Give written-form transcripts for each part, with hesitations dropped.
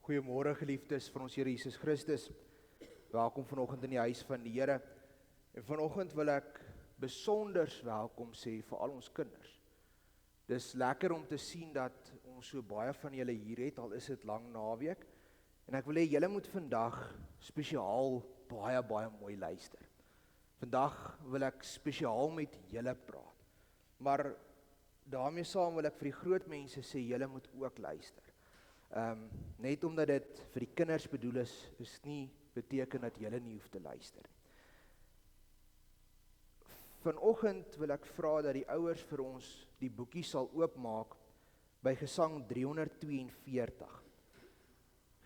Goeiemôre geliefdes van ons Here Jesus Christus. Welkom vanoggend in die huis van die Here. En vanoggend wil ek besonders welkom sê vir al ons kinders. Dis lekker om te sien dat ons so baie van julle hier het, al is dit lang naweek. En ek wil hê julle moet vandag spesiaal baie mooi luister. Vandag wil ek spesiaal met julle praat. Maar daarmee saam wil ek vir die groot mense sê julle moet ook luister. Net omdat dit vir die kinders bedoel is nie beteken dat julle nie hoef te luister. Vanoggend wil ek vra dat die ouers vir ons die boekie sal oopmaak by Gesang 342.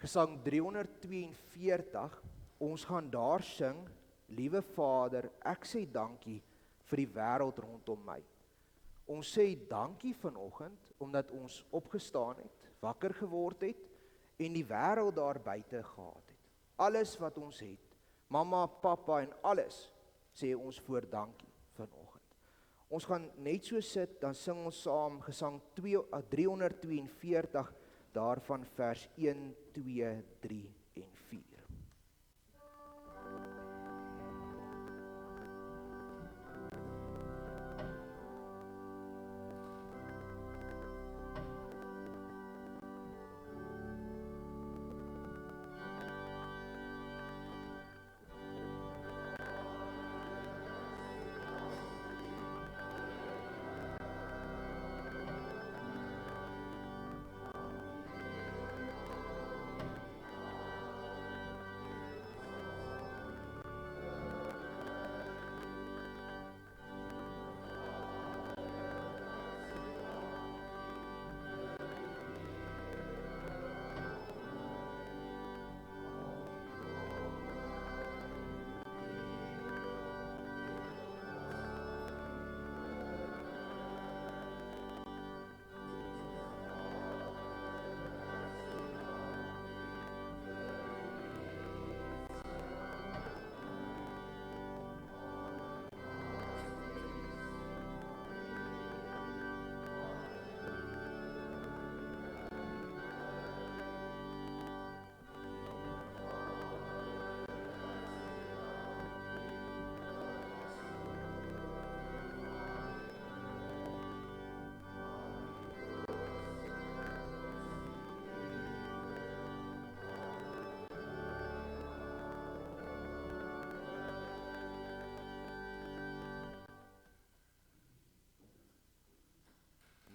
Gesang 342, ons gaan daar sing, Liewe Vader, ek sê dankie vir die wêreld rondom my. Ons sê dankie vanoggend omdat ons opgestaan het, wakker geword het en die wêreld daar buite gehad het. Alles wat ons het, mamma, pappa en alles, sê ons voor dankie vanoggend. Ons gaan net so sit, dan sing ons saam Gesang 342 daarvan vers 1, 2, 3 en 4.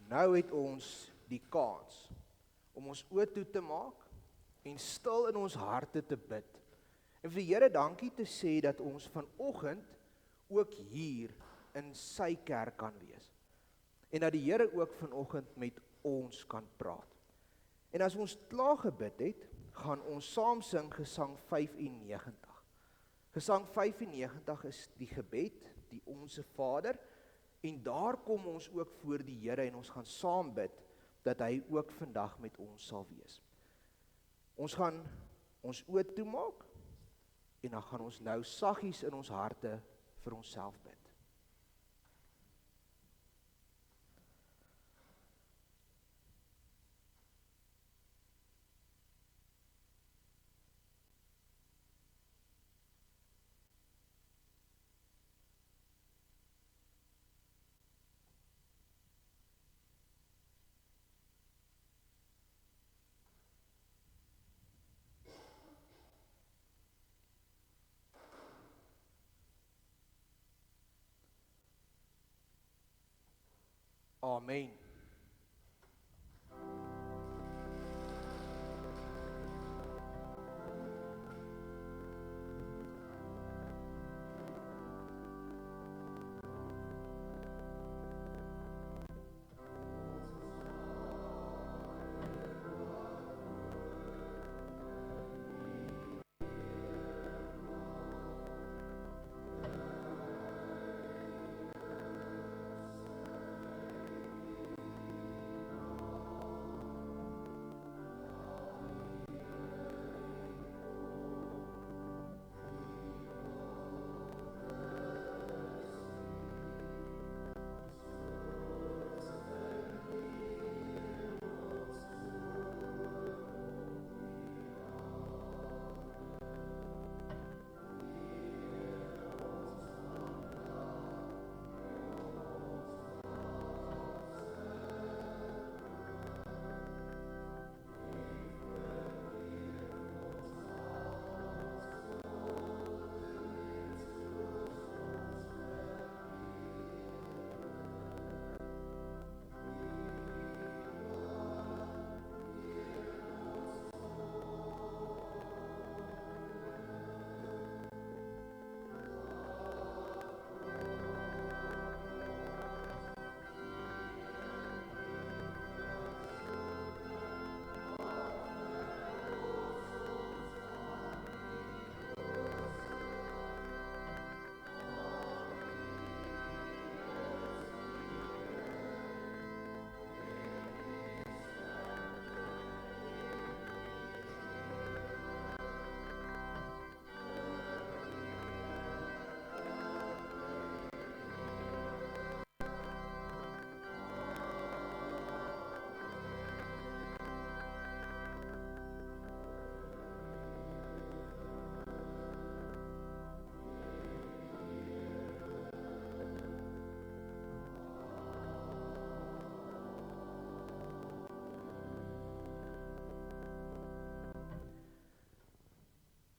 Nou het ons die kans om ons oë toe te maak en stil in ons harte te bid. En vir die Here dankie te sê dat ons vanoggend ook hier in sy kerk kan wees. En dat die Here ook vanoggend met ons kan praat. En as ons klaar gebid het, gaan ons saam sing Gesang 95. Gesang 95 is die gebed, die Onse Vader. En daar kom ons ook voor die Here en ons gaan saam bid, dat hy ook vandag met ons sal wees. Ons gaan ons oë toemaak, en dan gaan ons nou saggies in ons harte vir onsself bid. Amen.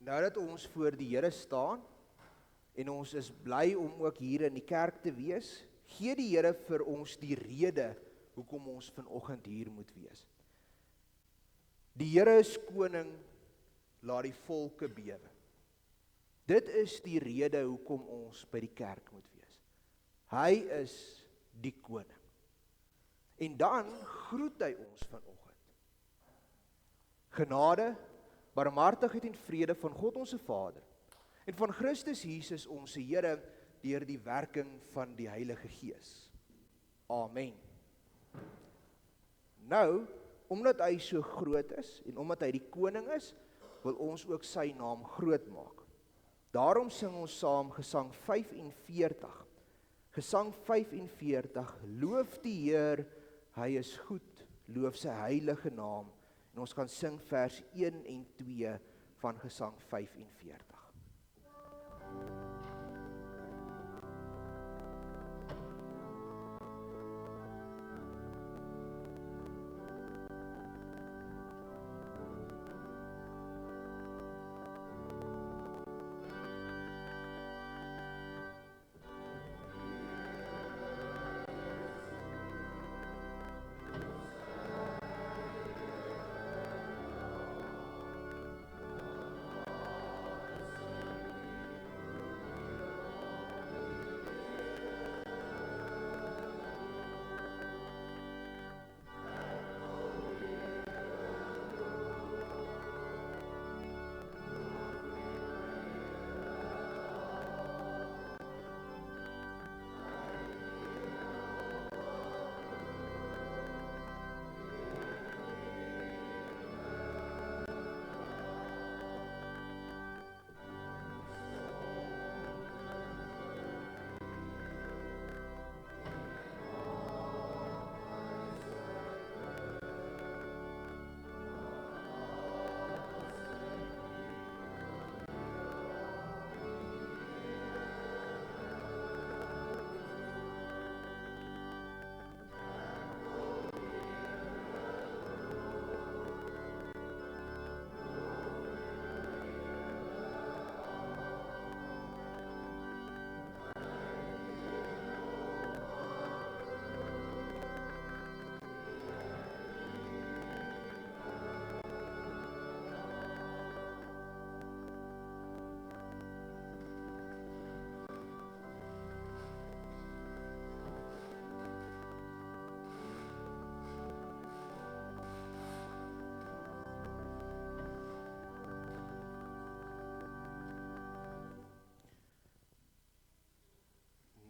Nou dat ons voor die Here staan, en ons is bly om ook hier in die kerk te wees, gee die Here vir ons die rede, hoekom ons vanoggend hier moet wees. Die Here is koning, laat die volke bewe. Dit is die rede hoekom ons by die kerk moet wees. Hy is die koning. En dan groet hy ons vanoggend. Genade, barmhartigheid en vrede van God ons Vader en van Christus Jesus ons Here deur die werking van die Heilige Gees. Amen. Nou, omdat hy so groot is en omdat hy die koning is, wil ons ook sy naam groot maak. Daarom sing ons saam Gesang 45. Gesang 45, loof die Heer, hy is goed, loof sy heilige naam. En ons gaan sing vers 1 en 2 van Gesang 45.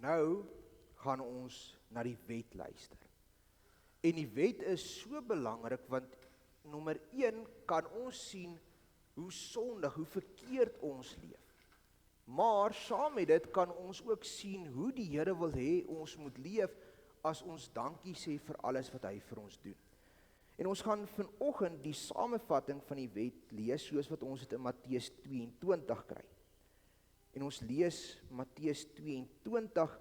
Nou gaan ons na die wet luister. En die wet is so belangrik, want nommer 1 kan ons sien hoe sondig, hoe verkeerd ons leef. Maar saam met dit kan ons ook sien hoe die Here wil hê ons moet leef as ons dankie sê vir alles wat hy vir ons doen. En ons gaan vanoggend die samevatting van die wet lees, soos wat ons dit in Matteus 22 kry. En ons lees Matteus 22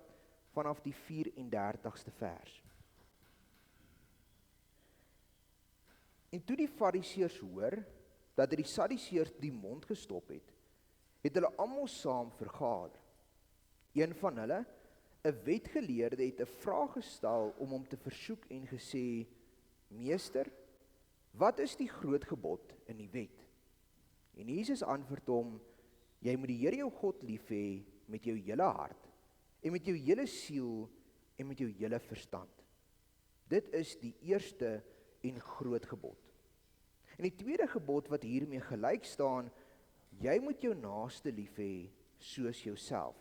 vanaf die 34ste vers. En toe die Fariseërs hoor dat die Sadduseërs die mond gestop het, het hulle almal saam vergader. Een van hulle, 'n wetgeleerde, het 'n vraag gestel om hom te versoek en gesê: "Meester, wat is die groot gebod in die wet?" En Jesus antwoord hom: "Jy moet die Here jou God lief hê met jou hele hart, en met jou hele siel, en met jou hele verstand. Dit is die eerste en groot gebod. En die tweede gebod wat hiermee gelyk staan: jy moet jou naaste lief hê soos jouself.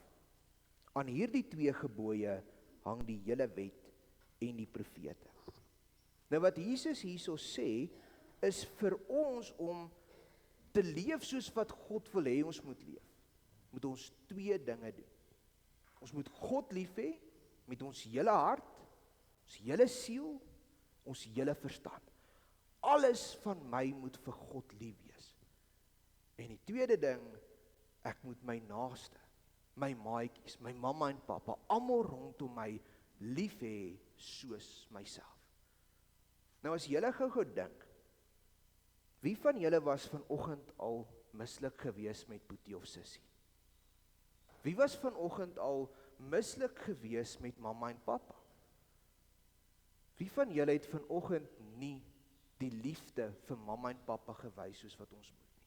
Aan hierdie twee gebooie hang die hele wet en die profete." Nou wat Jesus hierso sê, is vir ons om te leef soos wat God wil hê ons moet leef, moet ons twee dinge doen. Ons moet God lief hê met ons hele hart, ons hele siel, ons hele verstand. Alles van my moet vir God lief wees. En die tweede ding, ek moet my naaste, my maatjies, my mamma en pappa, almal rondom my lief hê soos myself. Nou as julle gou dink, wie van julle was vanoggend al mislik gewees met boetie of sussie? Wie was vanoggend al mislik gewees met mamma en pappa? Wie van julle het vanoggend nie die liefde vir mamma en pappa gewys soos wat ons moet nie?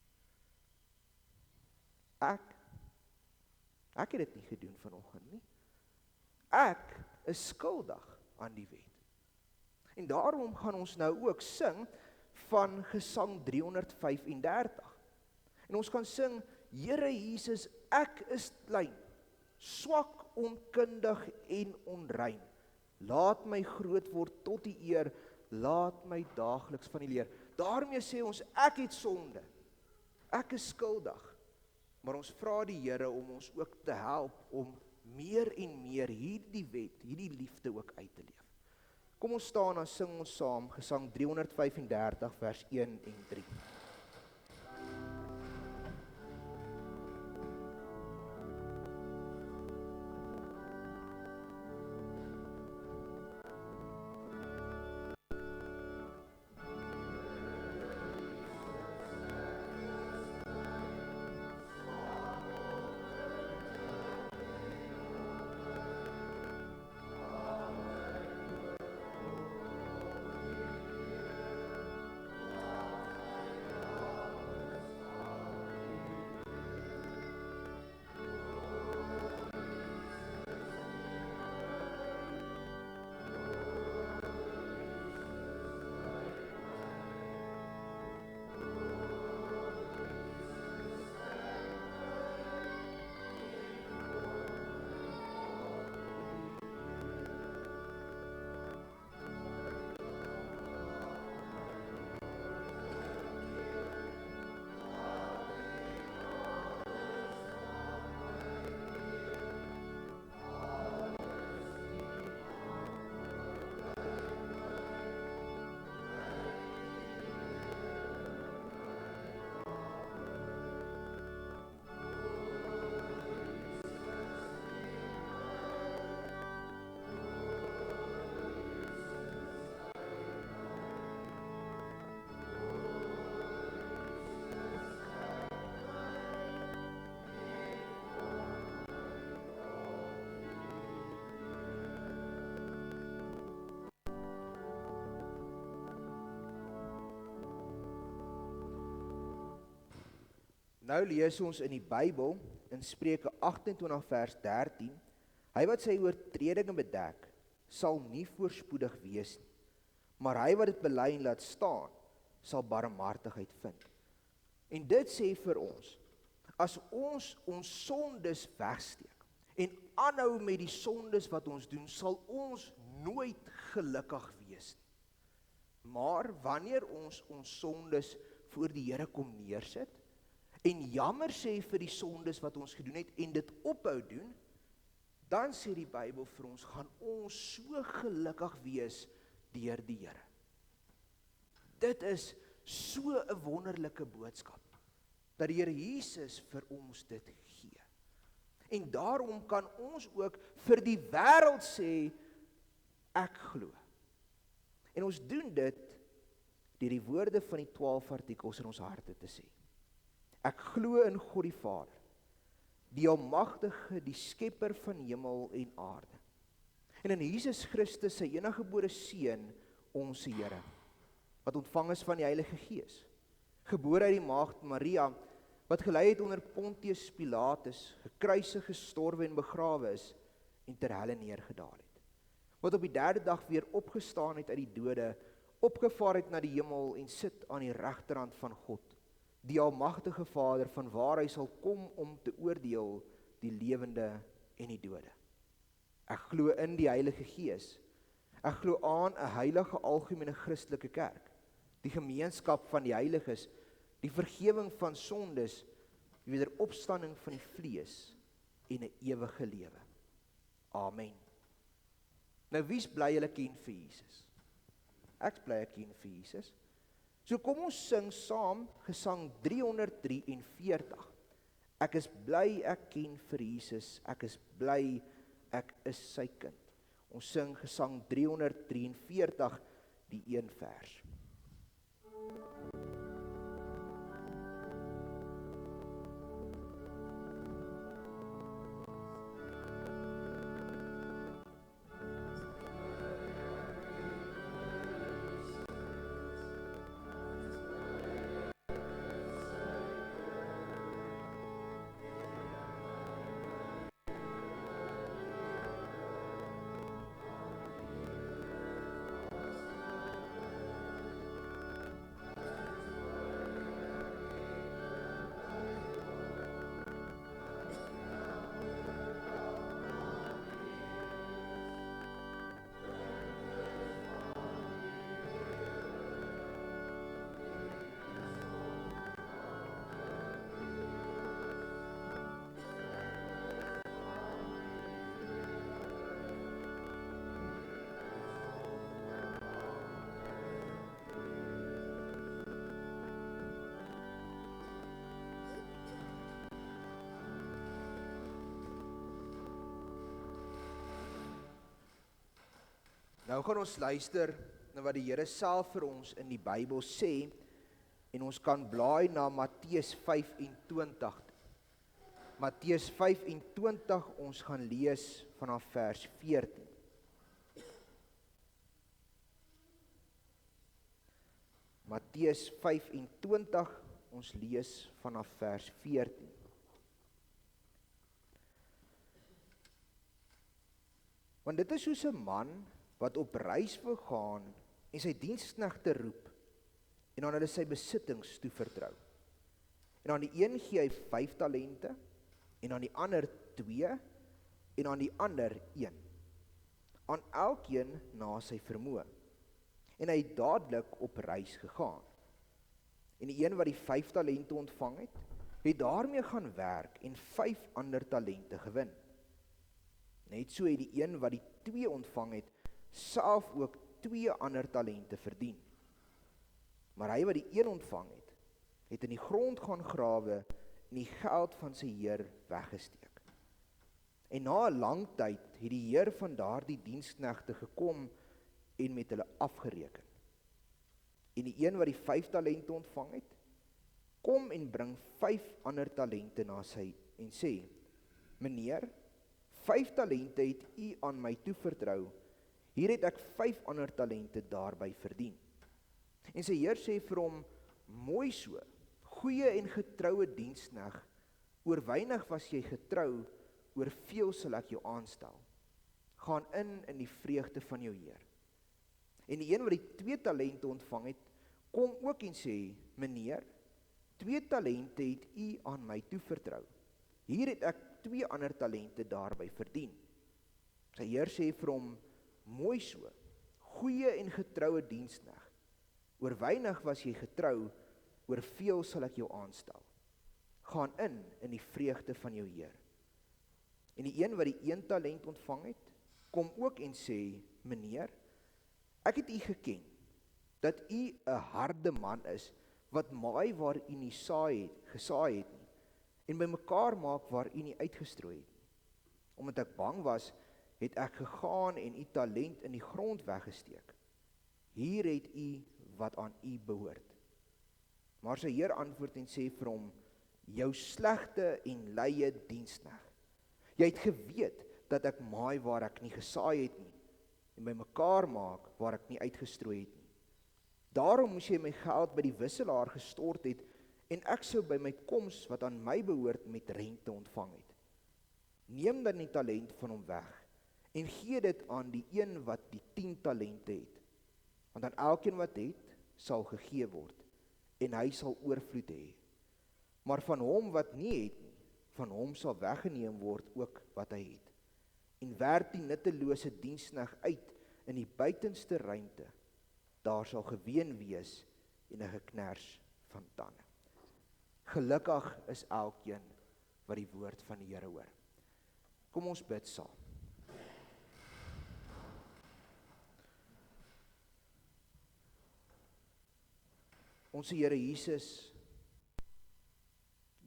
Ek het dit nie gedoen vanoggend nie. Ek is skuldig aan die wet. En daarom gaan ons nou ook sing van Gesang 335. En ons kan sing, Here Jesus, ek is klein, swak, onkundig en onrein. Laat my groot word tot die eer, laat my daagliks van die leer. Daarmee sê ons, ek het sonde, ek is skuldig, maar ons vra die Here om ons ook te help om meer en meer hierdie wet, hierdie liefde ook uit te leef. Kom ons staan en sing ons saam, Gesang 335 vers 1 en 3. Nou lees ons in die Bybel, in Spreuke 28 vers 13, hy wat sy oortredinge bedek, sal nie voorspoedig wees nie, maar hy wat dit bely en laat staan, sal barmhartigheid vind. En dit sê vir ons, as ons sondes wegsteek, en aanhou met die sondes wat ons doen, sal ons nooit gelukkig wees nie. Maar wanneer ons sondes voor die Here kom neersit, en jammer sê vir die sondes wat ons gedoen het, en dit ophou doen, dan sê die Bybel vir ons, gaan ons so gelukkig wees deur die Here. Dit is so 'n wonderlike boodskap, dat die Here Jesus vir ons dit gee. En daarom kan ons ook vir die wêreld sê, ek glo. En ons doen dit deur die woorde van die 12 artikels in ons harte te sê. Ek glo in God die Vader, die Almagtige, die Skepper van hemel en aarde. En in Jesus Christus, sy eniggebore Seun, ons Here, wat ontvang is van die Heilige Gees, gebore uit die maagd Maria, wat gelei het onder Pontius Pilatus, gekruisig, gestorwe en begrawe is, en ter helle neergedaal het, wat op die 3de dag weer opgestaan het uit die dode, opgevaar het na die hemel en sit aan die regterhand van God, die Almagtige Vader, van waar hy sal kom om te oordeel die lewende en die dode. Ek glo in die Heilige Gees. Ek glo aan 'n heilige algemene Christelike kerk, die gemeenskap van die heiliges, die vergifnis van sondes, die wederopstanding van die vlees en 'n ewige lewe. Amen. Nou wie's bly hulle ken vir Jesus? Ek's bly ek ken vir Jesus. So kom ons sing saam Gesang 343. Ek is bly ek ken vir Jesus, ek is bly ek is sy kind. Ons sing Gesang 343, die 1 vers. Nou gaan ons luister na wat die Here self vir ons in die Bybel sê en ons kan blaai na Matteus 25. Matteus 25, ons gaan lees vanaf vers 14. Matteus 25, ons lees vanaf vers 14. Want dit is soos 'n man wat op reis wil gaan en sy diensknegte roep en aan hulle sy besittings toevertrou. En aan die een gee hy 5 talente, en aan die ander 2, en aan die ander 1. Aan elkeen na sy vermoë. En hy het dadelik op reis gegaan. En die een wat die 5 talente ontvang het daarmee gaan werk en 5 ander talente gewin. Net so het die een wat die 2 ontvang het, self ook 2 ander talente verdien. Maar hy wat die 1 ontvang het in die grond gaan grawe en die geld van sy heer weggesteek. En na 'n lang tyd het die heer van daardie diensknegte gekom en met hulle afgereken. En die een wat die 5 talente ontvang het, kom en bring 5 ander talente na sy en sê: Meneer, 5 talente het u aan my toevertrou. Hier het ek 5 ander talente daarby verdien. En sy heer sê vir hom: Mooi so, goeie en getroue dienskneg. Oor weinig was jy getrou, oor veel sal ek jou aanstel. Gaan in die vreugde van jou heer. En die een wat die 2 talente ontvang het, kom ook en sê: Meneer, 2 talente het u aan my toevertrou. Hier het ek 2 ander talente daarby verdien. Sy heer sê vir hom: Mooi so, goeie en getroue dienskneg. Oor weinig was jy getrou, oor veel sal ek jou aanstel. Gaan in die vreugde van jou heer. En die een wat die 1 talent ontvang het, kom ook en sê: Meneer, ek het u geken, dat u 'n harde man is, wat maai waar u nie gesaai het nie, en bymekaar maak waar u nie uitgestrooi het nie. Omdat ek bang was, het ek gegaan en u talent in die grond weggesteek. Hier het u wat aan u behoort. Maar sy heer antwoord en sê vir hom: Jou slegte en luie dienskneg. Jy het geweet dat ek maai waar ek nie gesaai het nie, en bymekaar maak waar ek nie uitgestrooi het nie. Daarom moes jy my geld by die wisselaar gestort het, en ek sou by my koms wat aan my behoort met rente ontvang het. Neem dan die talent van hom weg, en gee dit aan die een wat die 10 talente het. Want aan elkeen wat het, sal gegee word, en hy sal oorvloed hê. Maar van hom wat nie het nie, van hom sal weggeneem word ook wat hy het. En werp die nuttelose dienskneg uit in die buitenste ruimte. Daar sal geween wees en 'n geknars van tande. Gelukkig is elkeen wat die woord van die Here hoor. Kom ons bid saam. Onse Here Jesus,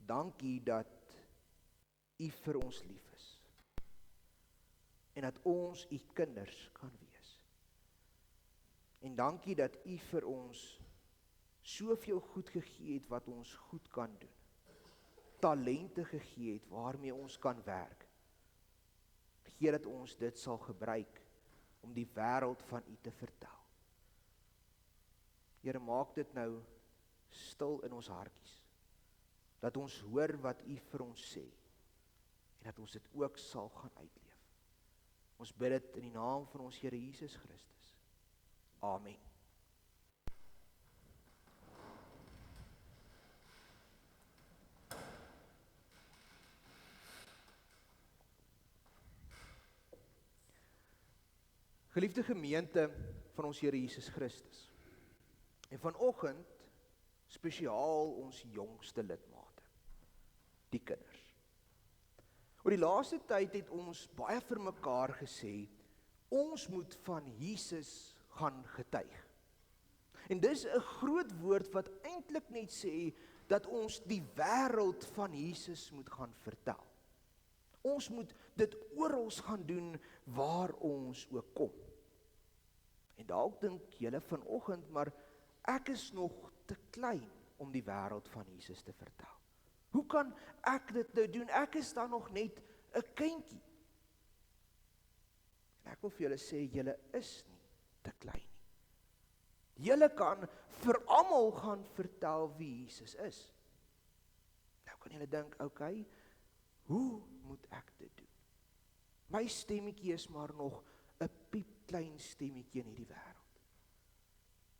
dankie dat U vir ons lief is. En dat ons U kinders kan wees. En dankie dat U vir ons soveel goed gegee het wat ons goed kan doen. Talente gegee het waarmee ons kan werk. Gee dat ons dit sal gebruik om die wêreld van U te vertel. Here, maak dit nou stil in ons hartjies. Dat ons hoor wat U vir ons sê. En dat ons dit ook sal gaan uitleef. Ons bid dit in die naam van ons Here Jesus Christus. Amen. Geliefde gemeente van ons Here Jesus Christus. En vanoggend spesiaal ons jongste lidmate, die kinders. Oor die laaste tyd het ons baie vir mekaar gesê, ons moet van Jesus gaan getuig. En dis 'n groot woord wat eintlik net sê dat ons die wêreld van Jesus moet gaan vertel. Ons moet dit oral gaan doen waar ons ook kom. En dalk dink julle vanoggend, maar ek is nog te klein om die wêreld van Jesus te vertel. Hoe kan ek dit nou doen? Ek is dan nog net 'n kindjie. En ek wil vir julle sê, julle is nie te klein nie. Julle kan vir almal gaan vertel wie Jesus is. Nou kan julle dink, okay, hoe moet ek dit doen? My stemmetjie is maar nog 'n piepklein stemmetjie in hierdie wêreld.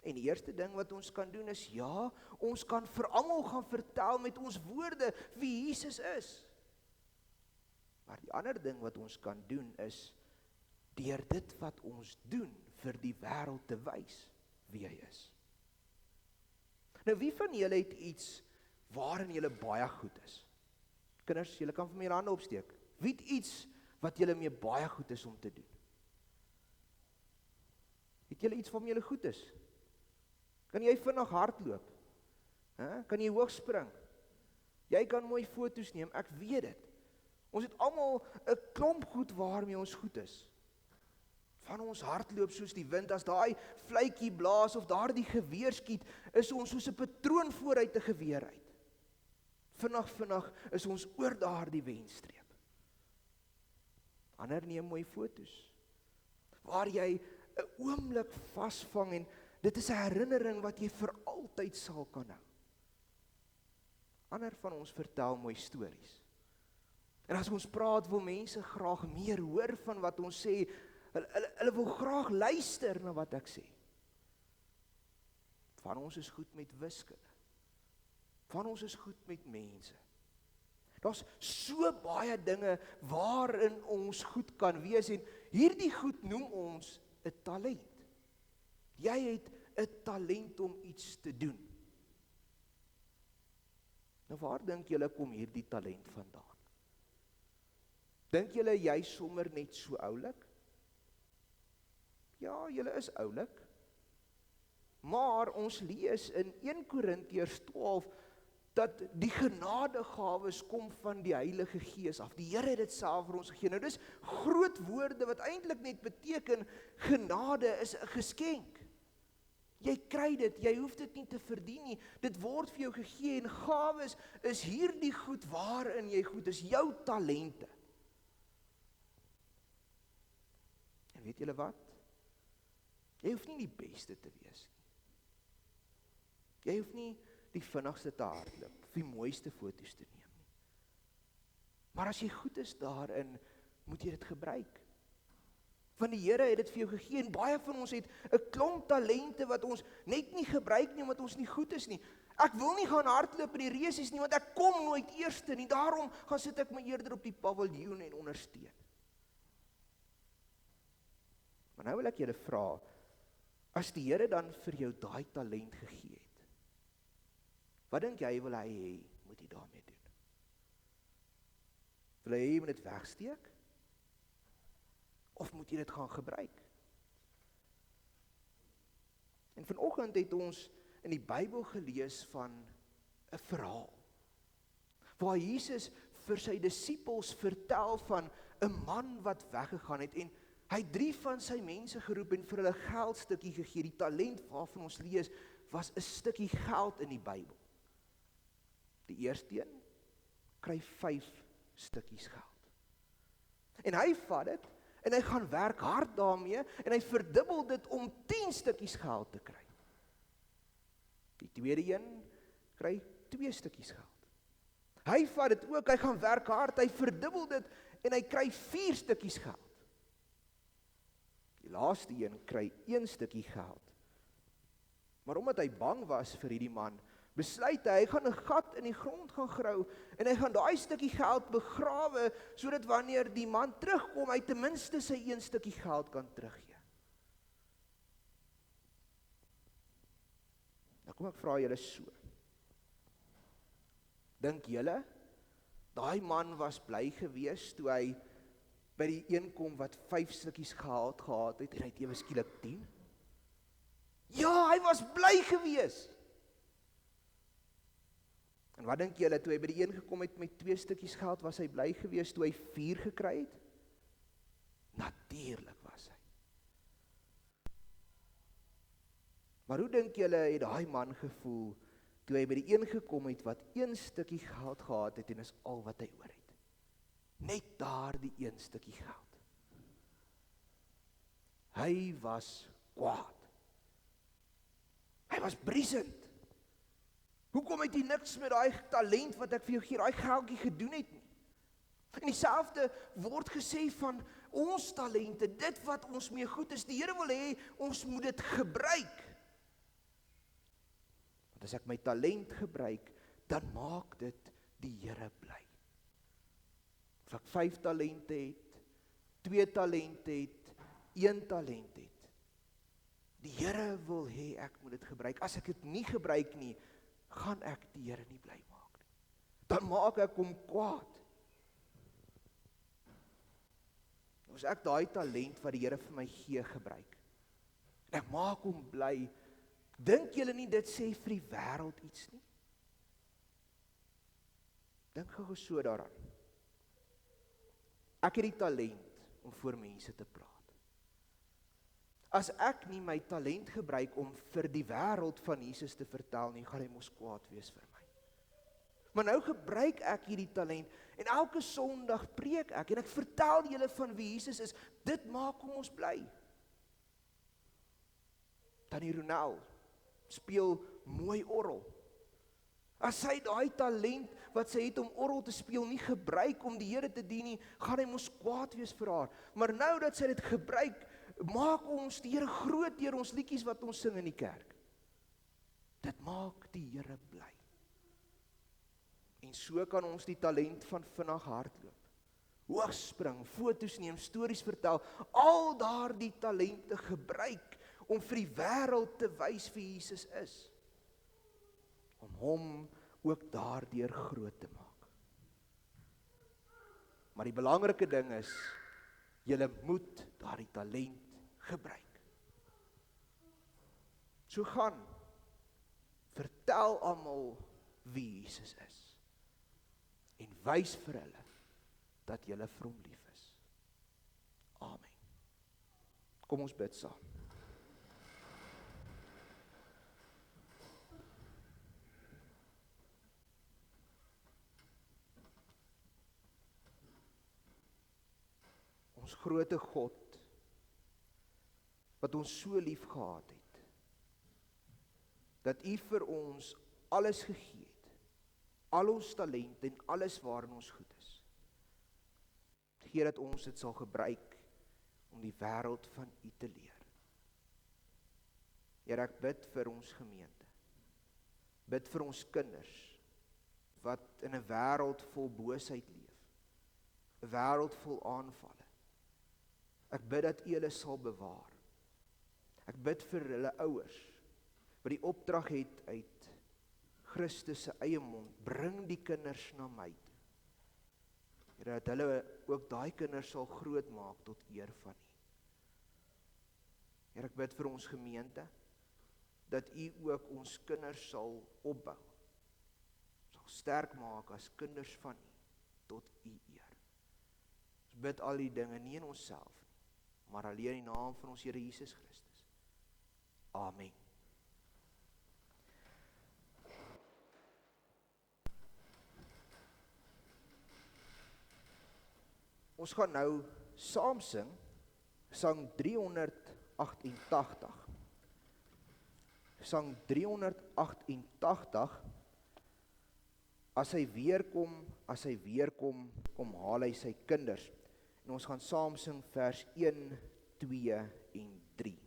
En die eerste ding wat ons kan doen is, ja, ons kan vir almal gaan vertel met ons woorde wie Jesus is. Maar die ander ding wat ons kan doen is, deur dit wat ons doen, vir die wêreld te wys wie hy is. Nou, wie van julle het iets waarin julle baie goed is? Kinders, julle kan vir my julle hande opsteek. Wie het iets wat julle mee baie goed is om te doen? Het julle iets waarmee julle goed is? Kan jy vinnig hardloop? Kan jy hoog spring? Jy kan mooi foto's neem, ek weet dit. Ons het almal 'n klomp goed waarmee ons goed is. Van ons hardloop soos die wind, as daai fluitjie blaas of daardie geweer skiet, is ons soos 'n patroon vooruit 'n geweer uit. Vinnig is ons oor daardie wenstreep. Ander neem mooi foto's, waar jy 'n oomblik vasvang en dit is 'n herinnering wat jy vir altyd sal kan hou. Ander van ons vertel mooi stories. En as ons praat, wil mense graag meer hoor van wat ons sê. Hulle wil graag luister na wat ek sê. Van ons is goed met wiskunde. Van ons is goed met mense. Daar's so baie dinge waarin ons goed kan wees en hierdie goed noem ons 'n talent. Jy het 'n talent om iets te doen. Nou waar dink julle kom hierdie talent vandaan? Dink julle jy sommer net so oulik? Ja, julle is oulik. Maar ons lees in 1 Korintiërs 12 dat die genadegawes kom van die Heilige Gees af. Die Here het dit self vir ons gegee. Nou dis groot woorde wat eintlik net beteken genade is 'n geskenk. Jy kry dit, jy hoef dit nie te verdien nie. Dit word vir jou gegee en gawes is hierdie goed waarin jy goed is, jou talente. En weet julle wat? Jy hoef nie die beste te wees nie. Jy hoef nie die vinnigste te hardloop, of die mooiste foto's te neem nie. Maar as jy goed is daarin, moet jy dit gebruik. Want die Here het dit vir jou gegee en baie van ons het 'n klomp talente wat ons net nie gebruik nie omdat ons nie goed is nie. Ek wil nie gaan hardloop in die resies nie want ek kom nooit eerste nie. Daarom gaan sit ek my eerder op die paviljoen en ondersteun. Maar nou wil ek julle vra, as die Here dan vir jou daai talent gegee het, wat dink jy wil hy hê, moet jy daarmee doen? Wil hy hê jy moet dit wegsteek? Of moet jy dit gaan gebruik? En vanoggend het ons in die Bybel gelees van 'n verhaal, waar Jesus vir sy disippels vertel van 'n man wat weggegaan het en hy het 3 van sy mense geroep en vir hulle geldstukkie gegee. Die talent waarvan ons lees was 'n stukkie geld in die Bybel. Die eerste een kry 5 stukkies geld. En hy vat dit en hy gaan werk hard daarmee en hy verdubbel dit om 10 stukkies geld te kry. Die tweede een kry 2 stukkies geld. Hy vat dit ook, hy gaan werk hard, hy verdubbel dit en hy kry 4 stukkies geld. Die laaste een kry 1 stukkie geld. Maar omdat hy bang was vir hierdie man, besluit hy gaan 'n gat in die grond gaan grou en hy gaan daai stukkie geld begrawe sodat wanneer die man terugkom, hy ten minste sy 1 stukkie geld kan teruggee. Nou kom ek vra julle so. Dink julle daai man was bly gewees toe hy by die een kom wat 5 stukkies geld gehad het en hy het ewe skielik 10? Ja, hy was bly gewees. En wat dink julle, toe hy by die een gekom het met 2 stukkies geld, was hy bly gewees toe hy 4 gekry het? Natuurlik was hy. Maar hoe dink julle het daai man gevoel toe hy by die een gekom het wat een stukkie geld gehad het en is al wat hy oor het? Net daardie een stukkie geld. Hy was kwaad. Hy was briesend. Hoekom het jy niks met daai talent wat ek vir jou gee, daai geldjie gedoen het nie? En dieselfde word gesê van ons talente, dit wat ons mee goed is, die Here wil hê, ons moet dit gebruik. Want as ek my talent gebruik, dan maak dit die Here bly. Of ek 5 talente het, 2 talente het, 1 talent het. Die Here wil hê ek moet dit gebruik. As ek dit nie gebruik nie, gaan ek die Here nie bly maak nie. Dan maak ek hom kwaad. As ek daai talent wat die Here vir my gee gebruik, en ek maak hom bly, dink julle nie dit sê vir die wêreld iets nie? Dink gou so daaraan. Ek het die talent om voor mense te praat. As ek nie my talent gebruik om vir die wêreld van Jesus te vertel nie, gaan hy mos kwaad wees vir my. Maar nou gebruik ek hierdie talent en elke Sondag preek ek en ek vertel julle van wie Jesus is. Dit maak hom ons bly. Tannie Ronel speel mooi orgel. As sy daai talent wat sy het om orgel te speel nie gebruik om die Here te dien nie, gaan hy mos kwaad wees vir haar. Maar nou dat sy dit gebruik, maak ons die Here groot deur ons liedjies wat ons sing in die kerk. Dit maak die Here bly. En so kan ons die talent van vinnig hardloop, hoogspring, foto's neem, stories vertel, al daardie talente gebruik om vir die wêreld te wys wie Jesus is. Om hom ook daardeur groot te maak. Maar die belangrike ding is, julle moet daardie talent gebruik. So gaan, vertel almal wie Jesus is. En wys vir hulle dat julle vir hom lief is. Amen. Kom ons bid saam. Ons groote God, wat ons so lief gehad het, dat U vir ons alles gegee het, al ons talent en alles waarin ons goed is. Gee dat ons dit sal gebruik om die wêreld van U te leer. Here, ek bid vir ons gemeente. Bid vir ons kinders wat in 'n wêreld vol boosheid leef. 'n Wêreld vol aanvalle. Ek bid dat U hulle sal bewaar. Ek bid vir hulle ouers wat die opdrag het uit Christus se eie mond, bring die kinders na my toe. Here, dat hulle ook daai kinders sal groot maak tot eer van U. Here, ek bid vir ons gemeente, dat U ook ons kinders sal opbou, sal sterk maak as kinders van U, tot U eer. Ons bid al die dinge nie in onsself nie, maar alleen in die naam van ons Here Jesus Christus. Amen. Ons gaan nou saam sing, sang 388. Sang 388, as hy weer kom, kom haal hy sy kinders. En ons gaan saam sing vers 1, 2 en 3.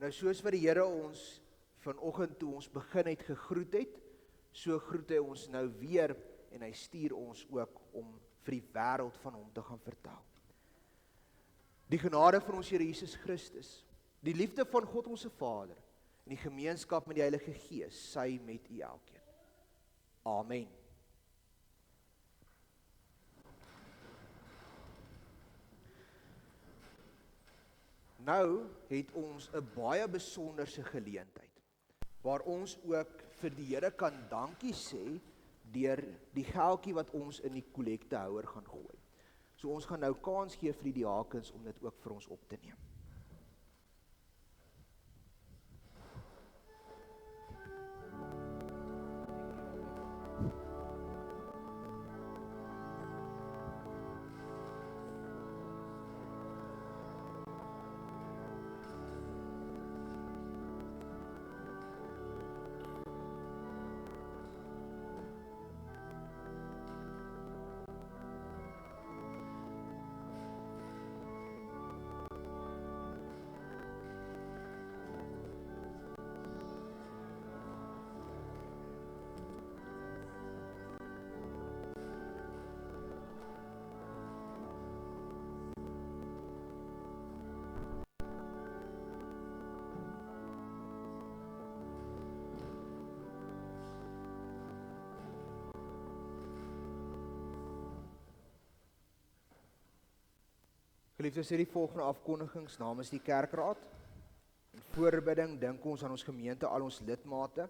Nou soos wat die Here ons vanoggend toe ons begin het gegroet het, so groet hy ons nou weer en hy stuur ons ook om vir die wêreld van hom te gaan vertel. Die genade van ons Here Jesus Christus, die liefde van God ons Vader en die gemeenskap met die Heilige Gees, sy met u elkeen. Amen. Nou het ons 'n baie besonderse geleentheid, waar ons ook vir die Here kan dankie sê, deur die geldjie wat ons in die kollektehouer gaan gooi. So ons gaan nou kans gee vir die diakens om dit ook vir ons op te neem. Geliefdes, sê die volgende afkondigings namens die kerkraad. In voorbidding dink ons aan ons gemeente, al ons lidmate.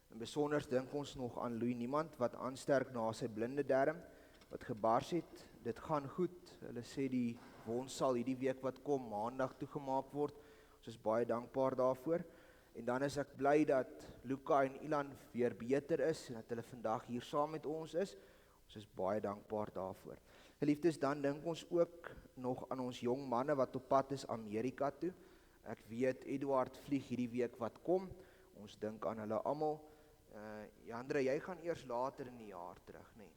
En besonder dink ons nog aan Louis Niemand, wat aansterk na sy blinde darm, wat gebars het. Dit gaan goed. Hulle sê die wond sal hierdie week wat kom, maandag toegemaak word. Ons is baie dankbaar daarvoor. En dan is ek bly dat Luca en Ilan weer beter is, en dat hulle vandag hier saam met ons is. Ons is baie dankbaar daarvoor. Geliefdes, dan dink ons ook nog aan ons jong manne wat op pad is Amerika toe. Ek weet, Eduard vlieg hierdie week wat kom. Ons dink aan hulle almal. Jandre, jy gaan eers later in die jaar terug, nee.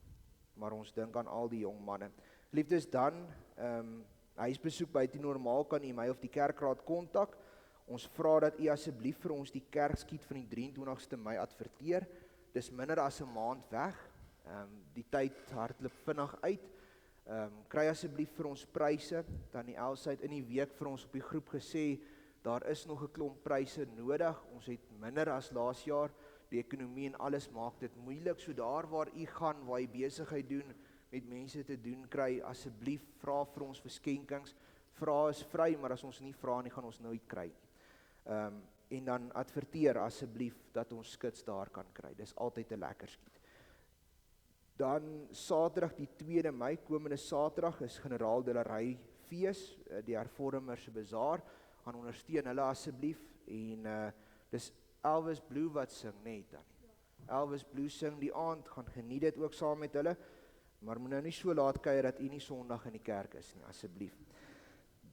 Maar ons dink aan al die jong manne. Geliefdes, dan, huisbesoek buite normaal kan u my of die kerkraad kontak. Ons vra dat u asseblief vir ons die kerkskiet van die 23ste Mei adverteer. Dis minder as 'n maand weg. Die tyd hardloop vinnig uit. Kry asseblief vir ons pryse. Tannie Elsa het in die week vir ons op die groep gesê, daar is nog 'n klomp pryse nodig. Ons het minder as laas jaar. Die ekonomie en alles maak dit moeilik. So daar waar u gaan, waar u besigheid doen, met mense te doen kry, asseblief vra vir ons vir skenkings. Vra is vry, maar as ons nie vra nie, gaan ons nooit kry nie. En dan adverteer asseblief dat ons skits daar kan kry. Dis altyd 'n lekker skiet. Dan Saterdag die 2de Mei, komende Saterdag, is Generaaldelarij fees, die Hervormers se bazaar, gaan ondersteun hulle asseblief, en dis Elvis Blue wat sing, nee Tannie. Elvis Blue sing die aand, gaan geniet dit ook saam met hulle, maar moet nou nie so laat kuier dat u nie Sondag in die kerk is nie, asseblief.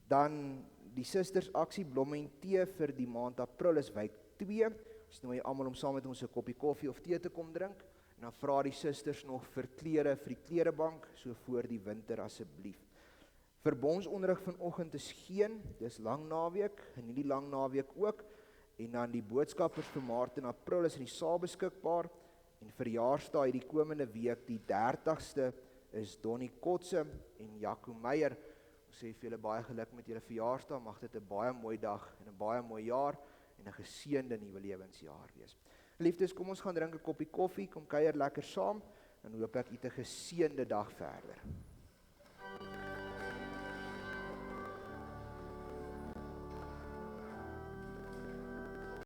Dan die Susters aksie blomme en tee vir die maand April is week 2, ons nooi almal om saam met ons 'n koppie koffie of tee te kom drink. En dan vra die susters nog vir klere vir die klerebank, so voor die winter asseblief. Verbondsonderrig vanoggend is geen, dis lang naweek, en nie die lang naweek ook. En dan die boodskappers vir Maart en April is in die saal beskikbaar. En verjaarsdae die komende week, die 30ste, is Donnie Kotse en Jaco Meyer. Ons sê vir julle baie geluk met julle verjaarsdae, mag dit 'n baie mooi dag en 'n baie mooi jaar en 'n geseënde nuwe lewensjaar wees. Liefdes, kom ons gaan drink 'n koppie koffie, kom kuier lekker saam, en hoop ek u 'n geseënde dag verder.